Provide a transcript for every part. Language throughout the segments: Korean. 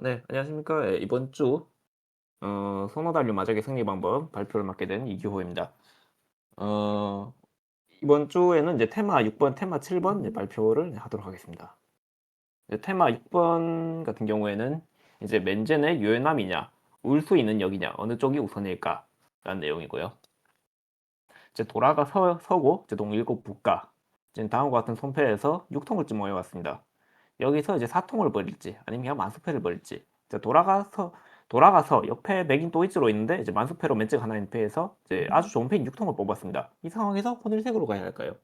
네. 안녕하십니까. 예, 이번 주 선호단류 마작의 승리 방법 발표를 맡게 된 이규호입니다. 어 이번 주에는 이제 테마 6 번, 테마 7번 이제 발표를 하도록 하겠습니다. 이제 테마 6번 같은 경우에는 이제 "맨젠의 유연함이냐, 울 수 있는 역이냐, 어느 쪽이 우선일까?"라는 내용이고요. 이제 돌아가 서고 이제 동일곱 국가 지금 다음과 같은 손패에서 6 통을쯤 모여 왔습니다. 여기서 이제 4 통을 벌일지 아니면 그냥 만수패를 벌일지. 이제 돌아가서 옆에 맥인 또 이즈로 있는데 이제 만수패로 맨증 하나 인 패에서 이제 아주 좋은 패인 6 통을 뽑았습니다. 이 상황에서 혼일색으로 가야 할까요?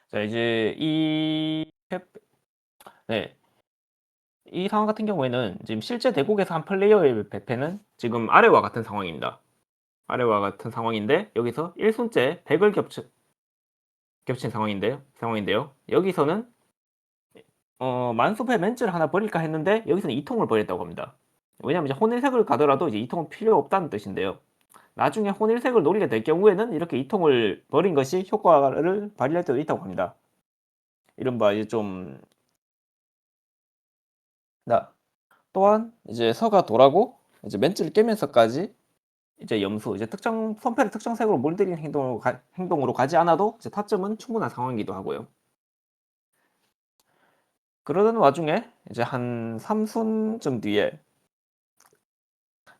자 이제 네. 이 상황 같은 경우에는 지금 실제 대국에서 한 플레이어의 배패는 지금 아래와 같은 상황입니다. 아래와 같은 상황인데 여기서 1 순째 100을 겹친 상황인데요. 여기서는 만수패 멘즈를 하나 버릴까 했는데 여기서는 2 통을 버렸다고 합니다. 왜냐하면 이제 혼일색을 가더라도 이제 2 통은 필요 없다는 뜻인데요. 나중에 혼일색을 노리게 될 경우에는 이렇게 2 통을 버린 것이 효과를 발휘할 때도 있다고 합니다. 이른바 이제 좀 나 또한 이제 서가 돌아고 이제 멘즈를 깨면서까지 이제 염수 이제 특정 손패를 특정 색으로 몰드리는 행동으로 가지 않아도 이제 타점은 충분한 상황이기도 하고요. 그러던 와중에 이제 한 3 순쯤 뒤에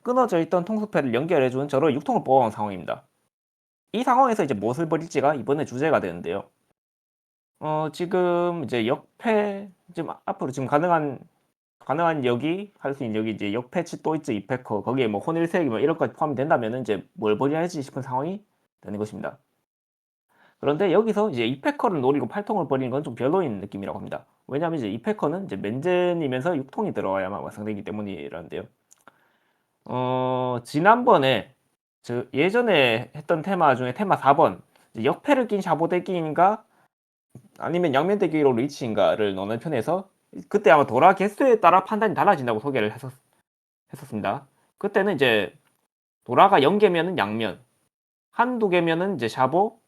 끊어져 있던 통수패를 연결해 준 저로 6 통을 뽑아온 상황입니다. 이 상황에서 이제 무엇을 벌일지가 이번에 주제가 되는데요. 지금 이제 역패 지금 앞으로 지금 가능한 역이 할 수 있는 역이 이제 역패치 또 있지 이패커 거기에 뭐 혼일색 뭐 이런 것까지 포함이 된다면은 이제 뭘 벌여야지 싶은 상황이 되는 것입니다. 그런데 여기서 이제 이패커를 노리고 8 통을 버리는 건 좀 별로인 느낌이라고 합니다. 왜냐하면 이제 이패커는 이제 맨젠이면서 6 통이 들어와야만 완성되기 때문이라는데요. 지난번에 예전에 했던 테마 중에 테마 4번 이제 역패를 낀 샤보대기인가 아니면 양면대기로 리치인가를 넣는 편에서 그때 아마 도라 개수에 따라 판단이 달라진다고 소개를 했었습니다. 그때는 이제 도라가 0 개면은 양면, 한두 개면은 이제 샤보,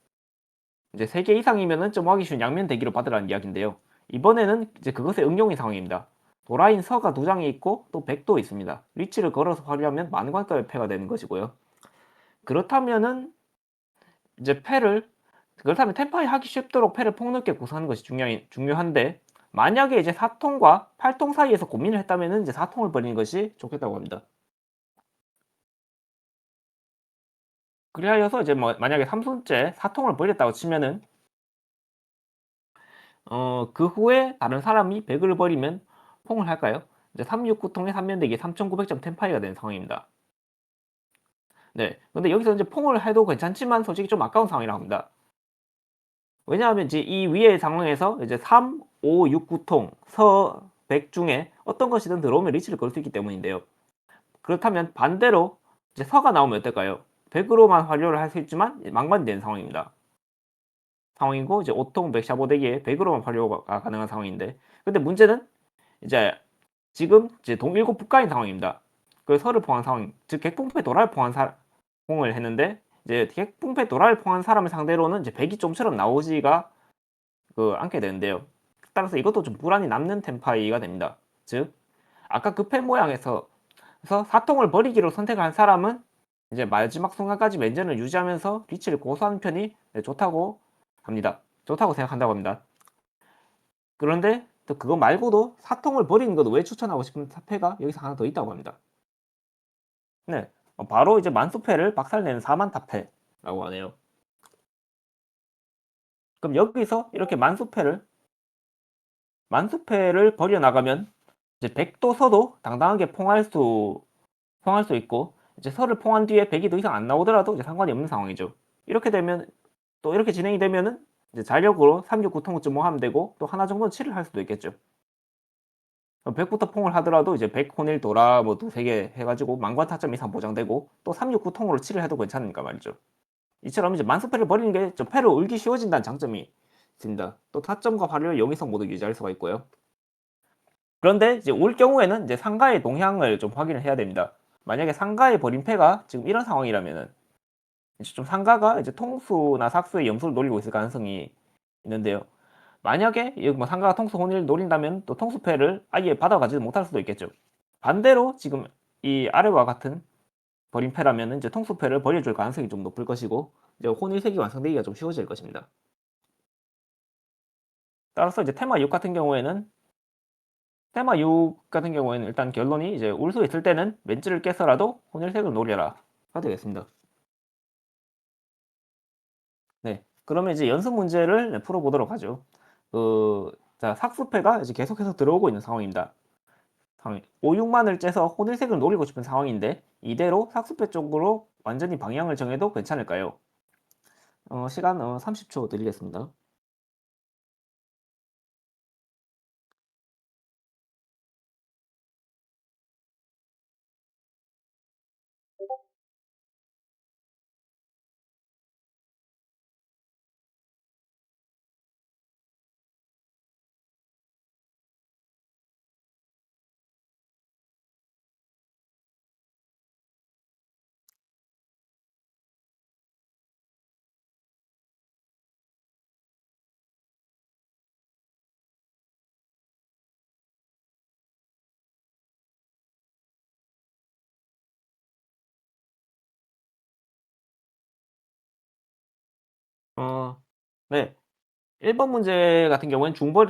이제 3개 이상이면은 좀 하기 쉬운 양면대기로 받으라는 이야기인데요. 이번에는 이제 그것의 응용인 상황입니다. 도라인 서가 2 장이 있고 또 백도 있습니다. 리치를 걸어서 활용하면 만관급의 패가 되는 것이고요. 그렇다면은 이제 패를 그렇다면 템파이 하기 쉽도록 패를 폭넓게 구사하는 것이 중요한데 만약에 이제 4 통과 8통 사이에서 고민을 했다면은 이제 4 통을 버리는 것이 좋겠다고 합니다. 그리하여서 이제 뭐 만약에 3 순째 4 통을 버렸다고 치면은 그 후에 다른 사람이 100을 버리면 포을 할까요? 이제 369 통에 3면대기 3,900점 템파이가 되는 상황입니다. 네. 근데 여기서 이제 포을 해도 괜찮지만 솔직히 좀 아까운 상황이라고 합니다. 왜냐하면 이제 이 위의 상황에서 이제 3, 5, 6, 9 통, 서, 백 중에 어떤 것이든 들어오면 리치를 걸 수 있기 때문인데요. 그렇다면 반대로 이제 서가 나오면 어떨까요? 100 으로만 활용을 할 수 있지만 망반이 되는 상황이고 이제 5 통, 100 샤보대기에 100 으로만 활용가 가능한 상황인데 근데 문제는 이제 지금 이제 동일곱 국가인 상황입니다. 그 서를 포함한 상황, 즉 객봉패 도라를 포함한 공을 했는데 이제 객봉패 도라를 포함한 사람을 상대로는 이제 100이 좀처럼 나오지가 않게 되는데요. 따라서 이것도 좀 불안이 남는 템파이가 됩니다. 즉 아까 그 펜 모양에서 사통을 버리기로 선택한 사람은 이제 마지막 순간까지 맨전을 유지하면서 리치를 고수하는 편이 좋다고 합니다. 좋다고 생각한다고 합니다. 그런데 또 그거 말고도 사통을 버리는 것도 왜 추천하고 싶은 패가 여기서 하나 더 있다고 합니다. 네. 바로 이제 만수패를 박살내는 사만타패라고 하네요. 그럼 여기서 이렇게 만수패를 버려 나가면 이제 백도 서도 당당하게 포항할 수 있고 이제 서를 포한 뒤에 백이 더 이상 안 나오더라도 이제 상관이 없는 상황이죠. 이렇게 되면 또 이렇게 진행이 되면은 이제 자력으로 369 통쯤 뭐 하면 되고 또 하나 정도는 칠을 할 수도 있겠죠. 그럼 100부터 퐁을 하더라도 이제 100 혼일 도라 뭐 두세 개 해 가지고 만관 타점 이상 보장되고 또 369 통으로 칠을 해도 괜찮으니까 말이죠. 이처럼 이제 만수패를 버리는 게 좀 패를 울기 쉬워진다는 장점이 있습니다. 또 타점과 발효의 용이성 모두 유지할 수가 있고요. 그런데 이제 올 경우에는 이제 상가의 동향을 좀 확인을 해야 됩니다. 만약에 상가의 버린 패가 지금 이런 상황이라면은 이제 좀 상가가 이제 통수나 삭수의 염수를 노리고 있을 가능성이 있는데요. 만약에 이 뭐 상가가 통수 혼을 노린다면 또 통수패를 아예 받아가지도 못할 수도 있겠죠. 반대로 지금 이 아래와 같은 버림패라면은 이제 통수패를 버려줄 가능성이 좀 높을 것이고 이제 혼일색이 완성되기가 좀 쉬워질 것입니다. 따라서 이제 테마 6 같은 경우에는 테마 6 같은 경우에는 일단 결론이 이제 올 수 있을 때는 멘즈를 깨서라도 혼일색을 노려라가 되겠습니다. 네. 그러면 이제 연습 문제를 네 풀어보도록 하죠. 자 삭수패가 이제 계속해서 들어오고 있는 상황입니다. 상황 5, 6만을 째서 혼일색을 노리고 싶은 상황인데 이대로 삭수패 쪽으로 완전히 방향을 정해도 괜찮을까요? 시간 30초 드리겠습니다. 어 네. 1번 문제 같은 경우에는 중벌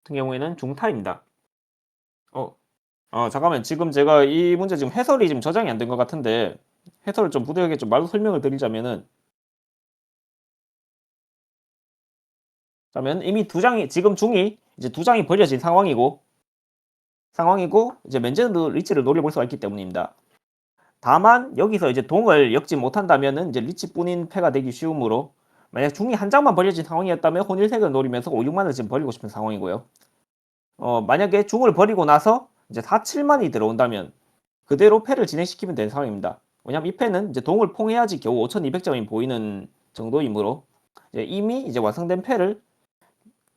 같은 경우에는 중타입니다. 어 잠깐만요. 지금 제가 이 문제 지금 해설이 지금 저장이 안 된 것 같은데 해설을 좀 부드럽게 좀 말로 설명을 드리자면은 그러면 이미 두 장이 지금 중이 이제 두 장이 벌려진 상황이고 이제 맨제드 리치를 노려볼 수가 있기 때문입니다. 다만 여기서 이제 동을 엮지 못한다면은 이제 리치뿐인 패가 되기 쉬우므로 만약 중이 한 장만 벌려진 상황이었다면 혼일색을 노리면서 5, 6만을 지금 벌리고 싶은 상황이고요. 만약에 중을 버리고 나서 이제 4, 7만이 들어온다면 그대로 패를 진행시키면 되는 상황입니다. 왜냐면 이 패는 이제 동을 통해야지 겨우 5,200점이 보이는 정도이므로 이제 완성된 패를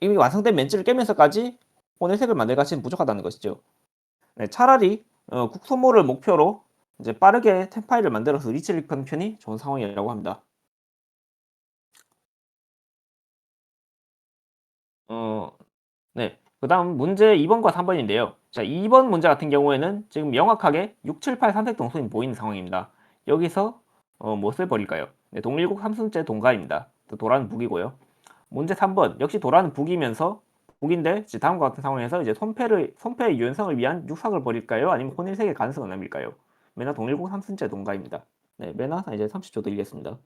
이미 완성된 멘즈를 깨면서까지 혼일색을 만들 가치는 부족하다는 것이죠. 네, 차라리 국소모를 목표로 이제 빠르게 템파이를 만들어서 리치를 끄는 편이 좋은 상황이라고 합니다. 어, 네. 그다음 문제 2번과 3번인데요. 자, 2번 문제 같은 경우에는 지금 명확하게 6, 7, 8 3색 동선이 보이는 상황입니다. 여기서 무엇을 버릴까요? 네, 동일국 3순째 동가입니다. 또 도라는 북이고요. 문제 3번 역시 도라는 북이면서 북인데 이제 다음과 같은 상황에서 이제 손패의 유연성을 위한 육삭을 버릴까요? 아니면 혼일색의 가능성을 남길까요? 메나 동일국 3순째 동가입니다. 네, 메나 이제 30초 드리겠습니다.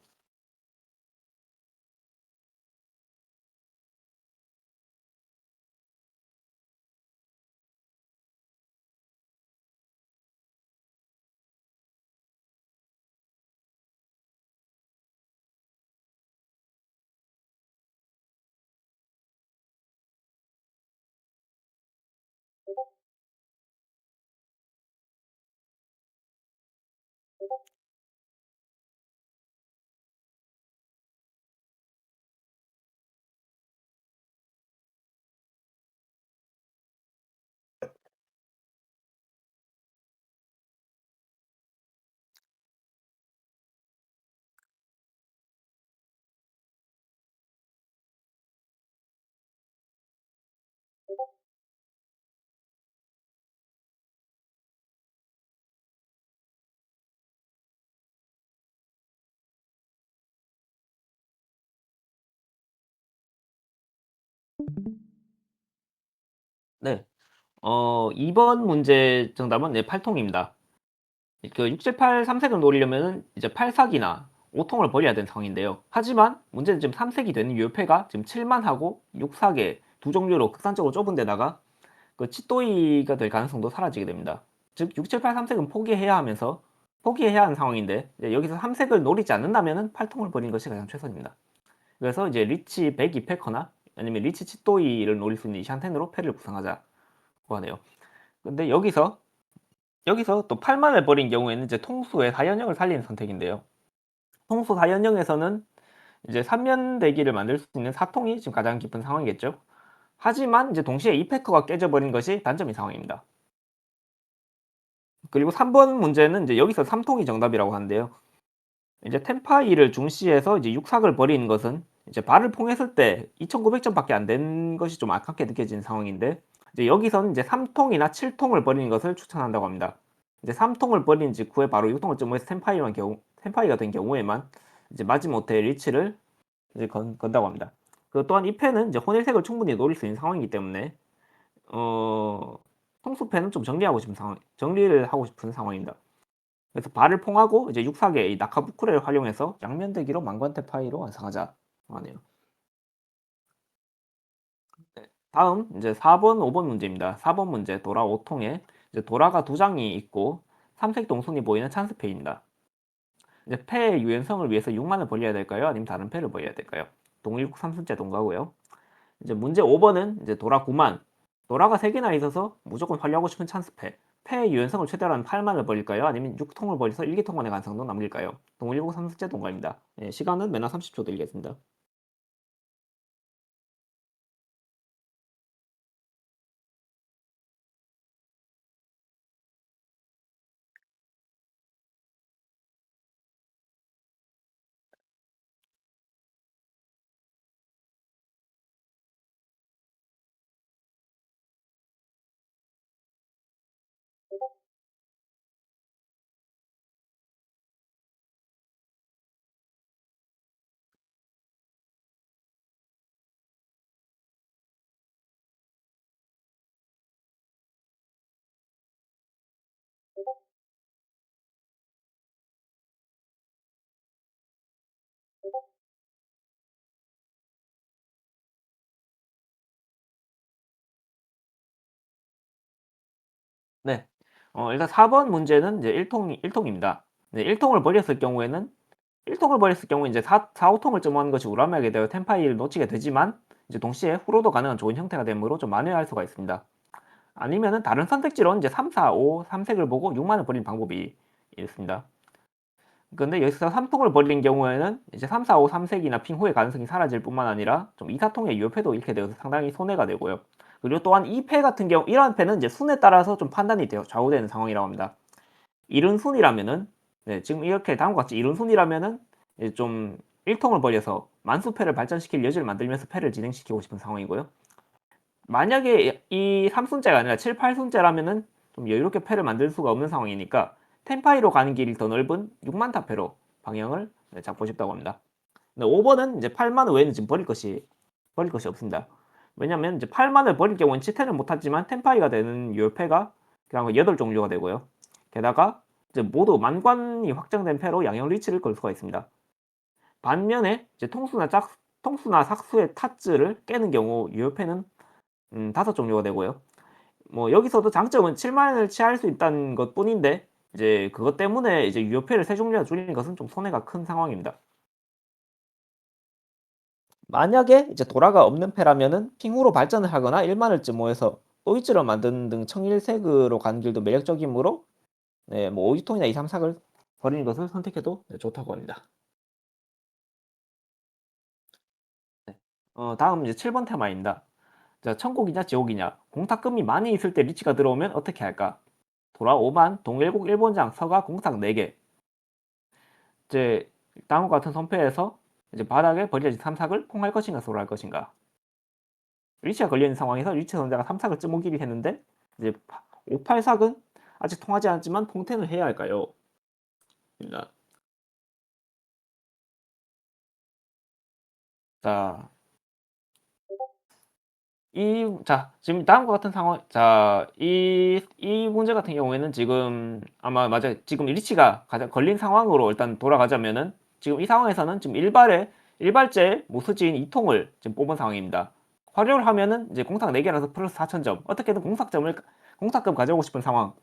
네. 2번 문제 정답은 네, 8통입니다. 그 6, 7, 8 3색을 노리려면은 이제 8삭이나 5통을 벌여야 되는 상황인데요. 하지만 문제는 지금 3색이 되는 유효패가 지금 7만하고 6삭의 두 종류로 극단적으로 좁은 데다가 그 치또이가 될 가능성도 사라지게 됩니다. 즉 6, 7, 8 3색은 포기해야 하는 상황인데 이제 여기서 3색을 노리지 않는다면은 8통을 버리는 것이 가장 최선입니다. 그래서 이제 리치 100 2패커나 아니면 리치 치또이를 노릴 수 있는 이샨텐으로 패를 구성하자고 하네요. 근데 여기서 또 8만을 버린 경우에는 이제 통수의 4연형을 살리는 선택인데요. 통수 4연형에서는 이제 3면 대기를 만들 수 있는 4통이 지금 가장 깊은 상황이겠죠. 하지만 이제 동시에 2패커가 깨져버린 것이 단점인 상황입니다. 그리고 3번 문제는 이제 여기서 3통이 정답이라고 하는데요. 이제 템파이를 중시해서 이제 6삭을 버리는 것은 이제 발을 포옹했을 때 2,900점밖에 안 된 것이 좀 아깝게 느껴지는 상황인데 이제 여기서는 이제 3통이나 7통을 버리는 것을 추천한다고 합니다. 이제 3통을 버린 직후에 바로 6통을 점호해서 템파이가 된 경우에만 이제 마지못해 리치를 이제 건다고 합니다. 그 또한 이 패는 이제 혼일색을 충분히 노릴 수 있는 상황이기 때문에 어 통수패는 좀 정리를 하고 싶은 상황입니다. 그래서 발을 포하고 이제 육삭의 이 나카부쿠레를 활용해서 양면대기로 망관테 파이로 완성하자 하네요. 네. 다음 이제 4번, 5번 문제입니다. 4번 문제 도라 5통에 이제 도라가 두 장이 있고 삼색 동선이 보이는 찬스패입니다. 이제 패의 유연성을 위해서 6만을 벌려야 될까요? 아니면 다른 패를 벌려야 될까요? 동일국 3순째 동가고요. 이제 문제 5번은 이제 도라 9만. 도라가 3개나 있어서 무조건 활용하고 싶은 찬스패. 패의 유연성을 최대로 한 8만을 벌릴까요? 아니면 6통을 벌려서 1기통만의 가능성도 남길까요? 동일국 3순째 동가입니다. 예, 시간은 매나 30초 드리겠습니다. 네. 일단 4번 문제는 이제 1통입니다. 네, 1통을 벌였을 경우에는 1통을 벌였을 경우 이제 5통을 점하는 것이 우람하게 되어 템파이를 놓치게 되지만 이제 동시에 후로도 가능한 좋은 형태가 되므로 좀 만회할 수가 있습니다. 아니면은 다른 선택지로는 이제 3, 4, 5, 3색을 보고 6만을 버리는 방법이 있습니다. 근데 여기서 3통을 버리는 경우에는 이제 3, 4, 5, 3색이나 핑 후의 가능성이 사라질 뿐만 아니라 좀 2, 4통의 유효패도 잃게 되어서 상당히 손해가 되고요. 그리고 또한 이 패 같은 경우 이러한 패는 이제 순에 따라서 좀 판단이 되어 좌우되는 상황이라고 합니다. 이른 순이라면은 네, 지금 이렇게 다음과 같이 이른 순이라면은 이제 좀 1통을 벌여서 만수패를 발전시킬 여지를 만들면서 패를 진행시키고 싶은 상황이고요. 만약에 이 3순째가 아니라 7, 8순째라면은 좀 여유롭게 패를 만들 수가 없는 상황이니까 템파이로 가는 길이 더 넓은 6만 타패로 방향을 잡고 싶다고 합니다. 근데 5번은 이제 8만 외에는 지금 버릴 것이 없습니다. 왜냐면 이제 8만을 버릴 경우는 치태는 못하지만 템파이가 되는 유효패가 그냥 8종류가 되고요. 게다가 이제 모두 만관이 확정된 패로 양형 리치를 걸 수가 있습니다. 반면에 이제 통수나 삭수의 타츠를 깨는 경우 유효패는 5종류가 되고요. 뭐 여기서도 장점은 7만을 취할 수 있다는 것 뿐인데 이제 그것 때문에 이제 유효패를 3종류나 줄이는 것은 좀 손해가 큰 상황입니다. 만약에 이제 도라가 없는 패라면은 핑후로 발전을 하거나 1만을쯤 모여서 오이즈를 만드는 등 청일색으로 가는 길도 매력적이므로 네, 뭐 오이통이나 2, 3, 4을 버리는 것을 선택해도 네, 좋다고 합니다. 네. 다음 이제 7번 테마입니다. 자, 천국이냐 지옥이냐. 공탁금이 많이 있을 때 리치가 들어오면 어떻게 할까? 도라 5만, 동일국 일본장, 서가 공탁 4개. 이제 다음과 같은 선패에서 이제 바닥에 버려진 삼삭을 통할 것인가 소로할 것인가. 리치가 걸려있는 상황에서 리치 선자가 삼삭을 ጭ목일이 했는데 이제 583은 아직 통하지 않았지만 통텐을 해야 할까요? 일단 자, 지금 다음과 같은 상황, 이 문제 같은 경우에는 지금 아마 맞아요. 지금 리치가 가장 걸린 상황으로 일단 돌아가자면은 지금 이 상황에서는 지금 일발제 모스진 2통을 지금 뽑은 상황입니다. 활용을 하면은 이제 공탁 4개라서 플러스 4,000점. 어떻게든 공탁금 가져오고 싶은 상황.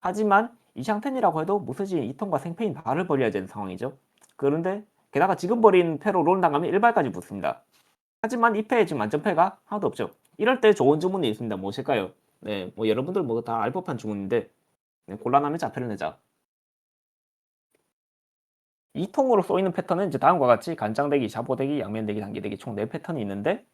하지만 이샹텐이라고 해도 모스진 2통과 생패인 발을 벌여야 되는 상황이죠. 그런데 게다가 지금 버린 패로 롤 당하면 일발까지 붙습니다. 하지만 이 패에 지금 만점패가 하나도 없죠. 이럴 때 좋은 주문이 있습니다. 무엇일까요? 네, 뭐 여러분들 뭐 다 알 법한 주문인데 네, 곤란하면 자패를 내자. 이 통으로 쏘이는 패턴은 이제 다음과 같이 간장대기, 샤보대기, 양면대기, 당기대기 총 4패턴이 있는데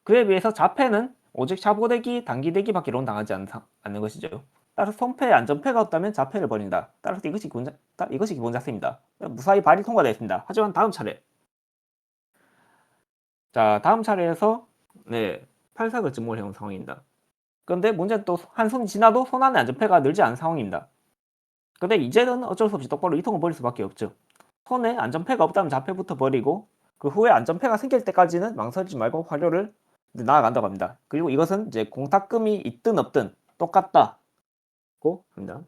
그에 비해서 자패는 오직 샤보대기, 당기대기밖에 론 당하지 않는 것이죠. 따라서 손패에 안전패가 없다면 자패를 버린다. 따라서 이것이 기본 자세입니다. 무사히 발이 통과되었습니다. 하지만 다음 차례 자, 다음 차례에서 팔삭을 증모를 해온 상황입니다. 그런데 문제는 또 한숨 지나도 손안의 안전패가 늘지 않은 상황입니다. 근데 이제는 어쩔 수 없이 똑바로 이통을 벌일 수밖에 없죠. 손에 안전패가 없다면 자패부터 버리고 그 후에 안전패가 생길 때까지는 망설이지 말고 활용을 나아간다고 합니다. 그리고 이것은 이제 공탁금이 있든 없든 똑같다고 합니다.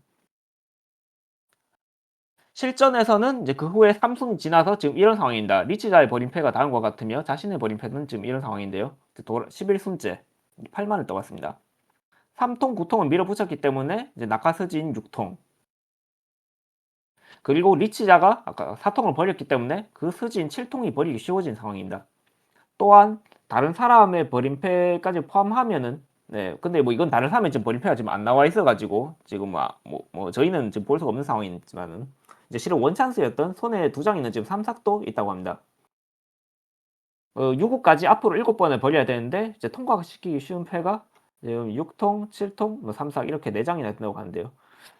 실전에서는 이제 그 후에 3순 지나서 지금 이런 상황입니다. 리치자의 버린 패가 다음과 같으며 자신의 버린 패는 지금 이런 상황인데요. 11순째 8만을 떠갔습니다. 3통, 9통은 밀어붙였기 때문에 이제 낙하스진 6통. 그리고 리치자가 아까 4통을 버렸기 때문에 그 스진 7통이 버리기 쉬워진 상황입니다. 또한 다른 사람의 버린 패까지 포함하면은 근데 뭐 이건 다른 사람의 지금 버린 패가 지금 안 나와 있어가지고 지금 저희는 지금 볼 수가 없는 상황이지만은 이제 실은 원찬스였던 손에 두 장 있는 지금 3삭도 있다고 합니다. 6호까지 앞으로 7번을 버려야 되는데 이제 통과시키기 쉬운 패가 지금 6통, 7통, 3삭 이렇게 4장이나 된다고 하는데요.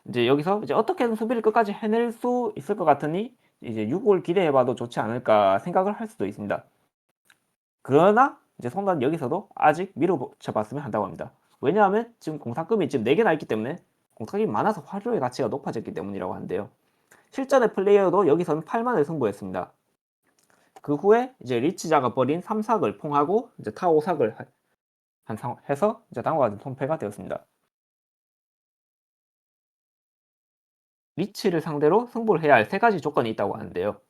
이제 여기서 이제 어떻게든 수비를 끝까지 해낼 수 있을 것 같으니 이제 6을 기대해봐도 좋지 않을까 생각을 할 수도 있습니다. 그러나 이제 성단은 여기서도 아직 밀어붙여봤으면 한다고 합니다. 왜냐하면 지금 공탁금이 지금 4개나 있기 때문에 공탁금이 많아서 활용의 가치가 높아졌기 때문이라고 하는데요. 실전의 플레이어도 여기서는 8만을 승부했습니다. 그 후에 이제 리치자가 버린 3삭을 통하고 이제 타 5삭을 해서 이제 다음과 같은 손패가 되었습니다. 리치를 상대로 승부를 해야 할 3가지 조건이 있다고 하는데요.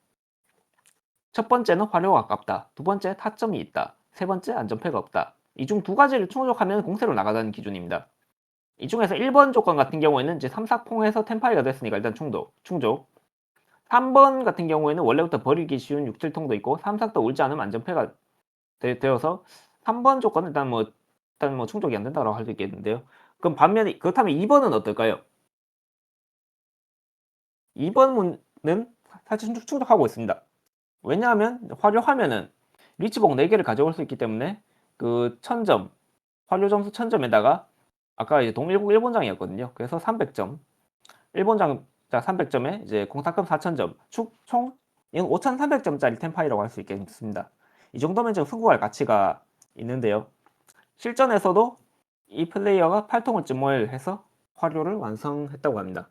첫 번째는 활용가 아깝다. 두 번째 타점이 있다. 세 번째 안전패가 없다. 이 중 2가지를 충족하면 공세로 나가자는 기준입니다. 이 중에서 1번 조건 같은 경우에는 이제 3삭퐁에서 템파이가 됐으니까 일단 충족. 3번 같은 경우에는 원래부터 버리기 쉬운 6, 7통도 있고 3삭도 울지 않으면 안전패가 되어서 3번 조건은 일단 뭐 충족이 안 된다고 할 수 있겠는데요. 그럼 반면에 그렇다면 2번은 어떨까요? 2번은 사실 충족하고 있습니다. 왜냐하면 활용하면은 리치복 4개를 가져올 수 있기 때문에 그 1000점 활용 점수 1000점에다가 아까 이제 동일국 1본장이었거든요. 그래서 300점 1본장 300점에 이제 공탁금 4000점 총 5300점짜리 템파이라고 할 수 있겠습니다. 이 정도면 좀 승부할 가치가 있는데요. 실전에서도 이 플레이어가 8통을 쯤모를 해서 활용을 완성했다고 합니다.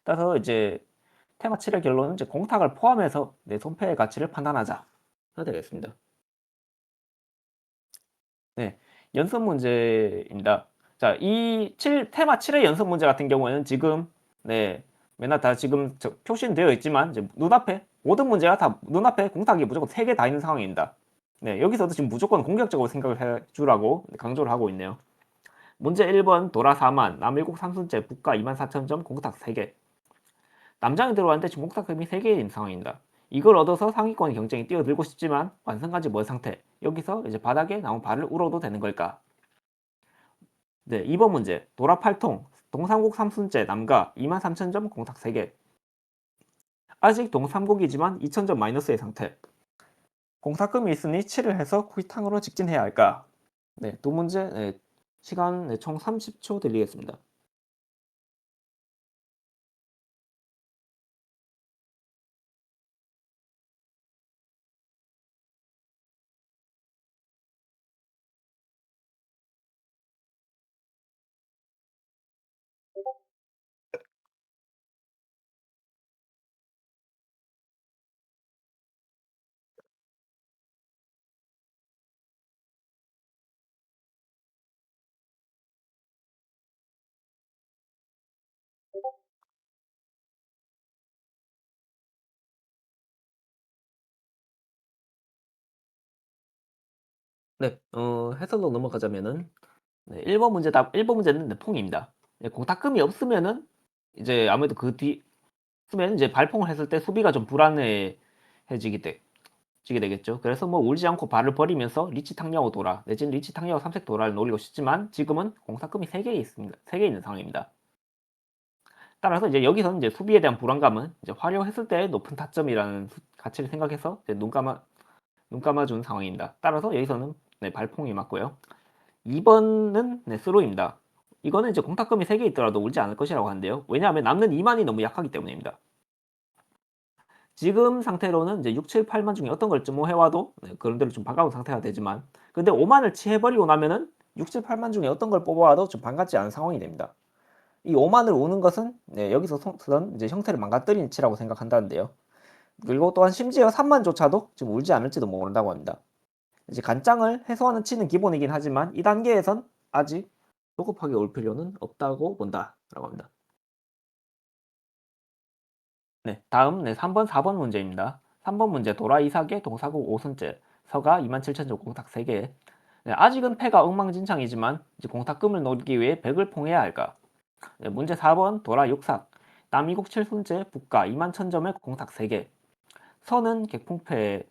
따라서 이제 테마 7의 결론은 이제 공탁을 포함해서 내 손패의 가치를 판단하자 가 되겠습니다. 연습 문제입니다. 자, 이 테마 7의 연습 문제 같은 경우에는 지금 맨날 다 지금 표시는 되어 있지만 이제 눈앞에 모든 문제가 다 눈앞에 공탁이 무조건 3개 다 있는 상황입니다. 여기서도 지금 무조건 공격적으로 생각을 해주라고 강조를 하고 있네요. 문제 1번 도라 4만, 남일국 3순째, 북가 24,000점, 공탁 3개. 남장이 들어왔는데 지금 공탁금이 3개인 상황입니다. 이걸 얻어서 상위권 경쟁에 뛰어들고 싶지만 완성까지 먼 상태. 여기서 이제 바닥에 나온 발을 울어도 되는 걸까? 2번 문제. 도라 8통, 동삼국 3순째, 남가 23,000점, 공탁 3개. 아직 동삼국이지만 2,000점 마이너스의 상태. 공탁금이 있으니 7을 해서 쿠이탕으로 직진해야 할까? 두 문제 시간 총 30초 들리겠습니다. 해설로 넘어가자면은 1번 문제답 1번 문제는 퐁입니다. 공탁금이 없으면은 이제 아무래도 그 뒤 쓰면 이제 발퐁을 했을 때 수비가 좀 불안해지게 되겠죠. 그래서 뭐 울지 않고 발을 버리면서 리치 탕야오 도라 내지는 리치 탕야오 삼색 도라를 노리고 싶지만 지금은 공탁금이 3개 있습니다. 3개 있는 상황입니다. 따라서 이제 여기서는 이제 수비에 대한 불안감은 이제 활용했을 때 높은 타점이라는 가치를 생각해서 이제 눈 감아준 상황입니다. 따라서 여기서는 발퐁이 맞고요. 2번은 스로입니다. 이거는 이제 공탁금이 3개 있더라도 울지 않을 것이라고 하는데요. 왜냐하면 남는 2만이 너무 약하기 때문입니다. 지금 상태로는 이제 6, 7, 8만 중에 어떤 걸 쯤 해 와도 그런 대로 좀 반가운 상태가 되지만 근데 5만을 취해 버리고 나면은 6, 7, 8만 중에 어떤 걸 뽑아 와도 좀 반갑지 않은 상황이 됩니다. 이 5만을 우는 것은 여기서 선 이제 형태를 망가뜨린 치라고 생각한다는데요. 그리고 또한 심지어 3만조차도 지금 울지 않을지도 모른다고 합니다. 이제 간장을 해소하는 치는 기본이긴 하지만 이 단계에선 아직 조급하게 올 필요는 없다고 본다라고 합니다. 네, 다음 3번, 4번 문제입니다. 3번 문제 도라 이삭의 동사국 5선째 서가 27,000조 공탁 3개. 네, 아직은 패가 엉망진창이지만 이제 공탁금을 노리기 위해 100을 봉해야 할까? 네, 문제 4번 도라 육삭 남이국 7손째 북가 21,000점의 공탁 3개. 선은 객풍패고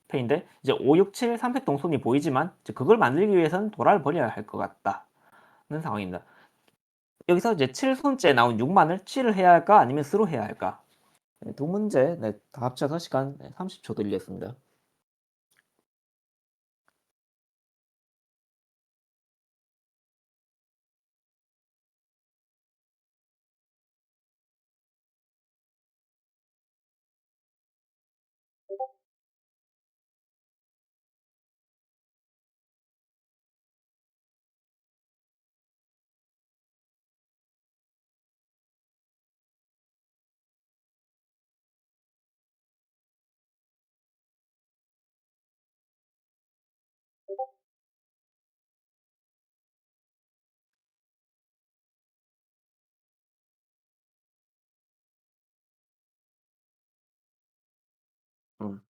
패인데 이제 5, 6, 7 3팩 동선이 보이지만 이제 그걸 만들기 위해서는 도라를 버려야 할 것 같다는 상황입니다. 여기서 이제 7손째 나온 6만을 7을 해야 할까 아니면 스로 해야 할까? 네, 두 문제 다 합쳐서 시간 30초 드리겠습니다.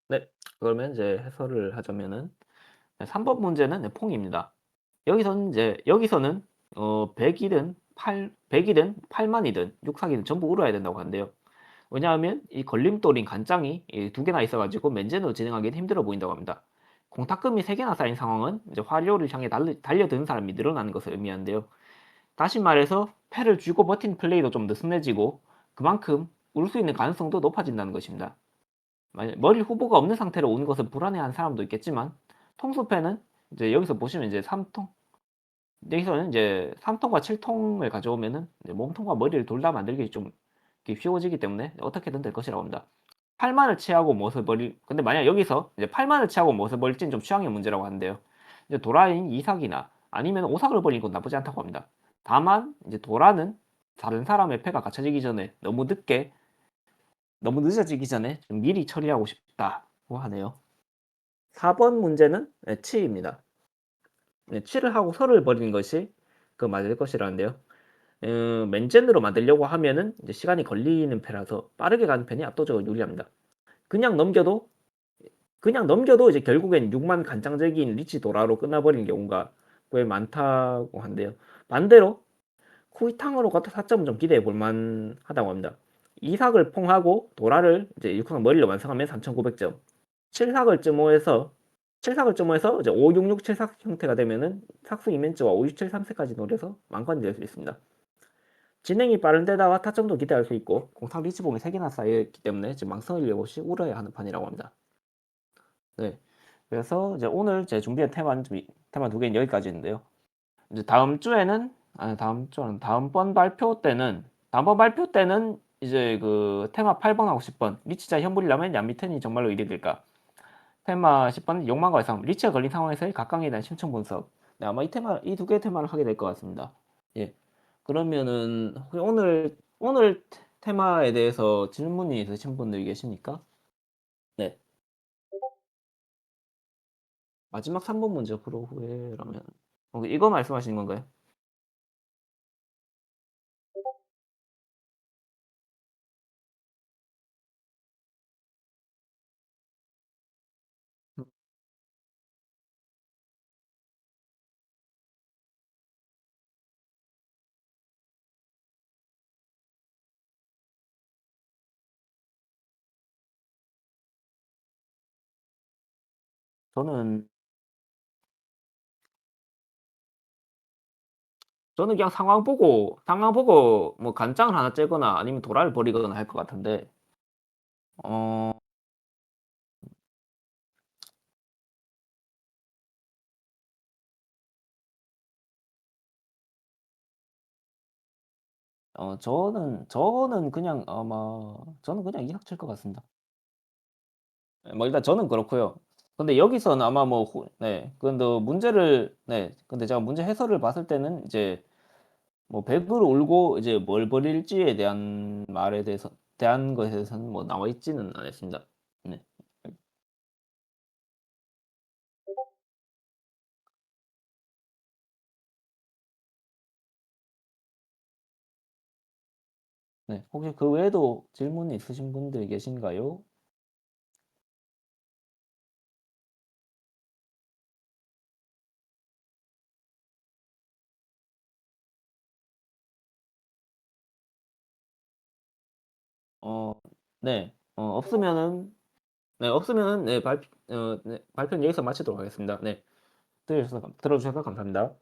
네, 그러면 이제 해설을 하자면은 3번 문제는 퐁입니다. 여기서는 100이든 100이든 8만이든 6삭이든 전부 울어야 된다고 하는데요. 왜냐하면 이 걸림돌인 간장이 두 개나 있어가지고 맨젠으로 진행하기는 힘들어 보인다고 합니다. 공탁금이 3개나 쌓인 상황은 이제 화료를 향해 달려드는 사람이 늘어나는 것을 의미하는데요. 다시 말해서 패를 쥐고 버틴 플레이도 좀 느슨해지고 그만큼 울 수 있는 가능성도 높아진다는 것입니다. 만약 머리 후보가 없는 상태로 오는 것을 불안해하는 사람도 있겠지만 통수패는 이제 여기서 보시면 이제 3통 여기서는 이제 3통과 7통을 가져오면은 몸통과 머리를 둘 다 만들기 좀 쉬워지기 때문에 어떻게든 될 것이라고 합니다. 8만을 취하고 못을 버릴 근데 만약 여기서 이제 8만을 취하고 못을 버릴지는 좀 취향의 문제라고 하는데요. 이제 도라인 2삭이나 아니면 5삭을 버리는 건 나쁘지 않다고 합니다. 다만 이제 도라는 다른 사람의 패가 갖춰지기 전에 너무 늦어지기 전에 좀 미리 처리하고 싶다고 하네요. 4번 문제는 치입니다. 치를 하고 설을 버리는 것이 맞을 것이라는데요. 맨젠으로 만들려고 하면은 이제 시간이 걸리는 패라서 빠르게 가는 편이 압도적으로 유리합니다. 그냥 넘겨도 그냥 넘겨도 이제 결국엔 6만 간장적인 리치 도라로 끝나버리는 경우가 꽤 많다고 한대요. 반대로 쿠이탕으로 가도 4점은 좀 기대해 볼 만하다고 합니다. 2삭을 퐁하고 도라를 이제 6삭 머리로 완성하면 3,900점. 7삭을 쯤오해서 7삭을 쯤오해서 이제 5, 6, 6, 7삭 형태가 되면은 삭수 이멘트와 5, 6, 7, 3색까지 노려서 만관이 될 수 있습니다. 진행이 빠른 데다가 타점도 기대할 수 있고 공탁 리치봉이 3개나 쌓여있기 때문에 지금 망설일 일 없이 울어야 하는 판이라고 합니다. 네. 그래서 이제 오늘 제 준비한 테마 두 개는 여기까지인데요. 이제 다음번 발표 때는 이제 그 테마 8번하고 10번 리치자 현물이라면 얀미텐이 정말로 일이 될까? 테마 10번은 욕망과 이상 리치가 걸린 상황에서의 각광에 대한 심층 분석. 네, 아마 이 두 개의 테마를 하게 될 것 같습니다. 예. 그러면은 혹시 오늘 테마에 대해서 질문이 있으신 분들 계십니까? 네. 마지막 3번 문제 프로 후회라면 이거 말씀하시는 건가요? 저는 저는 그냥 상황 보고 뭐 간장을 하나 째거나 아니면 도라를 버리거나 할 것 같은데 어 저는 그냥 이삭 칠 것 같습니다. 예 뭐 일단 저는 그렇고요. 근데 여기서는 아마 뭐 네 근데 문제를 네 근데 제가 문제 해설을 봤을 때는 이제 뭐 백을 울고 이제 뭘 버릴지에 대한 말에 대한 것에 대해서는 뭐 나와 있지는 않았습니다. 네. 네. 혹시 그 외에도 질문이 있으신 분들 계신가요? 어 네. 없으면은 네 발표는 여기서 마치도록 하겠습니다. 네. 들어 주셔서 감사합니다.